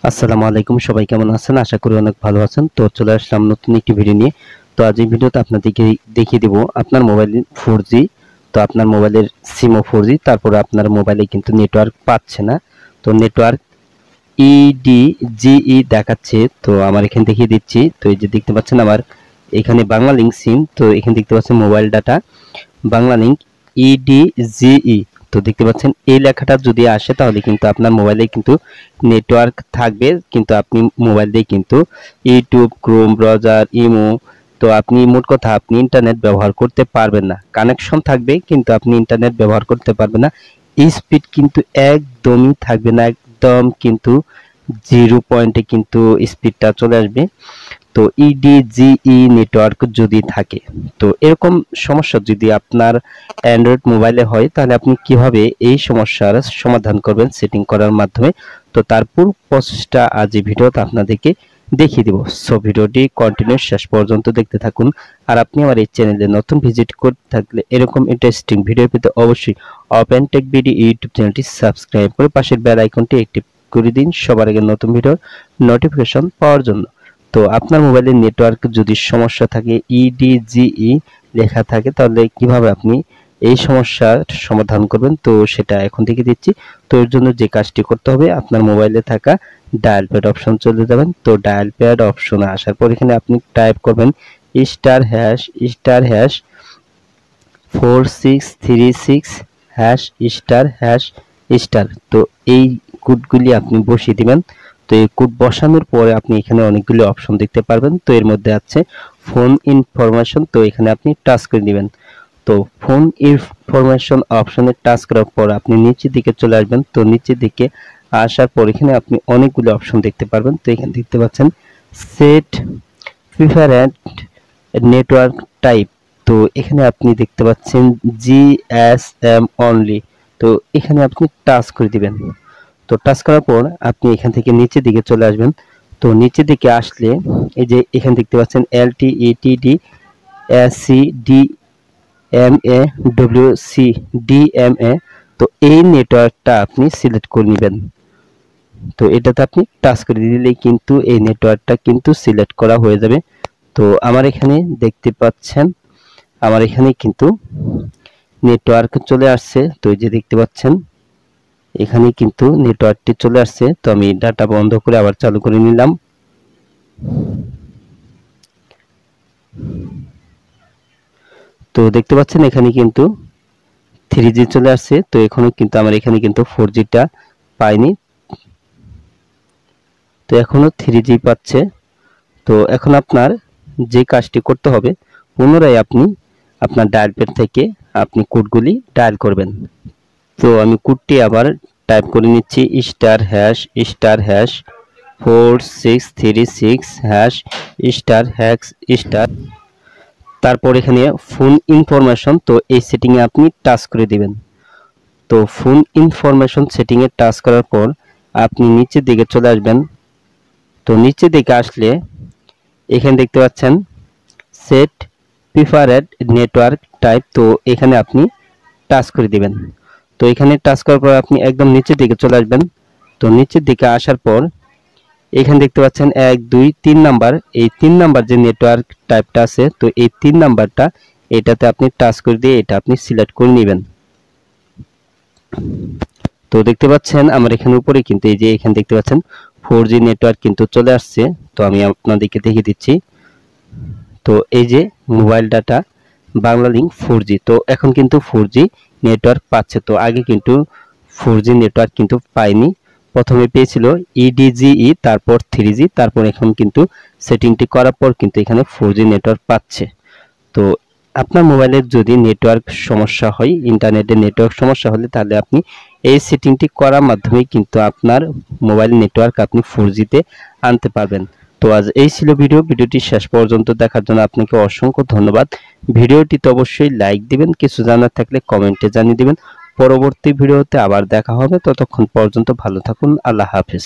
আসসালামু আলাইকুম, সবাই কেমন আছেন? আশা করি অনেক ভালো আছেন। তো চলে আসলাম নতুন একটি ভিডিও নিয়ে। তো আজ এই ভিডিওতে আপনাদেরকে দেখিয়ে দিব আপনার মোবাইল 4G, তো আপনার মোবাইলের সিমও 4G, তারপরে আপনার মোবাইলে কিন্তু নেটওয়ার্ক পাচ্ছে না। তো নেটওয়ার্ক EDGE দেখাচ্ছে। তো আমার এখানে দেখিয়ে দিচ্ছি। তো এই যে দেখতে পাচ্ছেন আমার এখানে বাংলা লিঙ্ক সিম, তো এখানে দেখতে পাচ্ছেন mobile data Bangla link EDGE। তো দেখতে পাচ্ছেন এই লেখাটা যদি আসে তাহলে কিন্তু আপনার মোবাইলে কিন্তু নেটওয়ার্ক থাকবে, কিন্তু আপনি মোবাইল দিয়ে কিন্তু ইউটিউব, ক্রোম ব্রাউজার, ইমো, তো আপনি মোট কথা আপনি ইন্টারনেট ব্যবহার করতে পারবেন না। কানেকশন থাকবে কিন্তু আপনি ইন্টারনেট ব্যবহার করতে পারবেন না। স্পিড কিন্তু একদমই থাকবে না, একদম কিন্তু 0 পয়েন্টে কিন্তু স্পিডটা চলে আসবে। তো EDGE নেটওয়ার্ক যদি থাকে, তো এরকম সমস্যা যদি আপনার অ্যান্ড্রয়েড মোবাইলে হয় তাহলে আপনি কিভাবে এই সমস্যার সমাধান করবেন সেটিং করার মাধ্যমে। তো তার পুরো প্রসেসটা আজ এই ভিডিওতে আপনাদেরকে দেখিয়ে দেব। সো ভিডিওটি কন্টিনিউ শেষ পর্যন্ত দেখতে থাকুন। আর আপনি আমার এই চ্যানেলে নতুন ভিজিট করতে থাকলে এরকম ইন্টারেস্টিং ভিডিও পেতে অবশ্যই ওপেন টেক বিডি ইউটিউব চ্যানেলটি সাবস্ক্রাইব করে পাশের বেল আইকনটি অ্যাক্টিভ করে দিন সবার আগে নতুন ভিডিওর নোটিফিকেশন পাওয়ার জন্য। তো আপনার মোবাইলের নেটওয়ার্ক যদি সমস্যা থাকে, EDGE লেখা থাকে, তাহলে কিভাবে আপনি এই সমস্যার সমাধান করবেন তো সেটা এখন থেকে দিচ্ছি। তো এর জন্য যে কাজটি করতে হবে, আপনার মোবাইলে থাকা ডায়াল প্যাড অপশন চলে যাবেন। তো ডায়াল প্যাড অপশনে আসার পর এখানে আপনি টাইপ করবেন *#4636#*#*। তো এই কোডগুলি আপনি বসিয়ে দিবেন। তো এই কোড বসানোর পরে আপনি এখানে অনেকগুলো অপশন দেখতে পারবেন। তো এর মধ্যে আছে ফোন ইনফরমেশন, তো এখানে আপনি টাচ করে দিবেন। তো ফোন ইনফরমেশন অপশনে টাচ করার পর আপনি নিচের দিকে চলে আসবেন। তো নিচের দিকে আসার পর এখানে আপনি অনেকগুলো অপশন দেখতে পারবেন। তো এখানে দেখতে পাচ্ছেন সেট প্রিফারেন্ট নেটওয়ার্ক টাইপ। তো এখানে আপনি দেখতে পাচ্ছেন GSM অনলি। তো এখানে আপনি টাচ করে দিবেন। তো টাচ করার পর আপনি এখান থেকে নিচের দিকে চলে আসবেন। তো নিচের দিকে আসলে এই যে এখানে দেখতে পাচ্ছেন LTE/DMA/WCDMA। তো এই নেটওয়ার্কটা আপনি সিলেক্ট করে নেবেন। তো এটাতে আপনি টাচ করে দিলেই কিন্তু এই নেটওয়ার্কটা কিন্তু সিলেক্ট করা হয়ে যাবে। তো আমার এখানে দেখতে পাচ্ছেন আমার এখানে কিন্তু নেটওয়ার্ক চলে আসছে। তো এই যে দেখতে পাচ্ছেন এখানে কিন্তু নেটওয়ার্কটি চলে আসছে। তো আমি ডাটা বন্ধ করে আবার চালু করে নিলাম। তো দেখতে পাচ্ছেন এখানে কিন্তু 3G চলে আসছে। তো এখনো কিন্তু আমার এখানে কিন্তু 4G-টা পাইনি, তো এখনো 3G পাচ্ছে। তো এখন আপনার যে কাজটি করতে হবে, পুনরায় আপনি আপনার ডায়াল প্যাড থেকে আপনি কোডগুলি ডায়াল করবেন। তো আমি কোডটি আবার টাইপ করে নিচ্ছি *4636#*#*। তারপর এখানে ফোন ইনফরমেশন, তো এই সেটিংয়ে আপনি টাচ করে দিবেন। তো ফোন ইনফরমেশন সেটিংয়ে টাচ করার পর আপনি নিচের দিকে চলে আসবেন। তো নিচের দিকে আসলে এখানে দেখতে পাচ্ছেন সেট প্রিফারেড নেটওয়ার্ক টাইপ। তো এখানে আপনি টাচ করে দিবেন। তো এখানে টাচ করার পর আপনি একদম নিচের দিকে চলে আসবেন। তো নিচের দিকে আসার পর এখানে দেখতে পাচ্ছেন 1 2 3 নাম্বার, এই 3 নাম্বার যে নেটওয়ার্ক টাইপটা আছে, তো এই 3 নাম্বারটা এটাতে আপনি টাচ করে দিয়ে এটা আপনি সিলেক্ট করে নেবেন। তো দেখতে পাচ্ছেন আমার এখানে উপরে কিন্তু এই যে এখানে দেখতে পাচ্ছেন 4G নেটওয়ার্ক কিন্তু চলে আসছে। তো আমি আপনাদেরকে দেখিয়ে দিচ্ছি। তো এই যে mobile data Bangla link 4G, তো এখন কিন্তু 4G নেটওয়ার্ক পাচ্ছে। তো আগে কিন্তু 4G নেটওয়ার্ক কিন্তু পায়নি, প্রথমে পেয়েছিল EDGE, তারপর 3G, তারপর এখন কিন্তু সেটিংটি করার পর কিন্তু এখানে 4G নেটওয়ার্ক পাচ্ছে। তো আপনার মোবাইলের যদি নেটওয়ার্ক সমস্যা হয়, ইন্টারনেটের নেটওয়ার্ক সমস্যা হলে, তাহলে আপনি এই সেটিংটি করার মাধ্যমে কিন্তু আপনার মোবাইল নেটওয়ার্ক আপনি 4G-তে আনতে পারবেন। তো আজ এই ছিল ভিডিওটি শেষ পর্যন্ত দেখার জন্য আপনাকে অসংখ্য ধন্যবাদ। ভিডিওটিতে অবশ্যই লাইক দিবেন, কিছু জানার থাকলে কমেন্টে জানিয়ে দিবেন। পরবর্তী ভিডিওতে আবার দেখা হবে, ততক্ষণ পর্যন্ত ভালো থাকুন। আল্লাহ হাফেজ।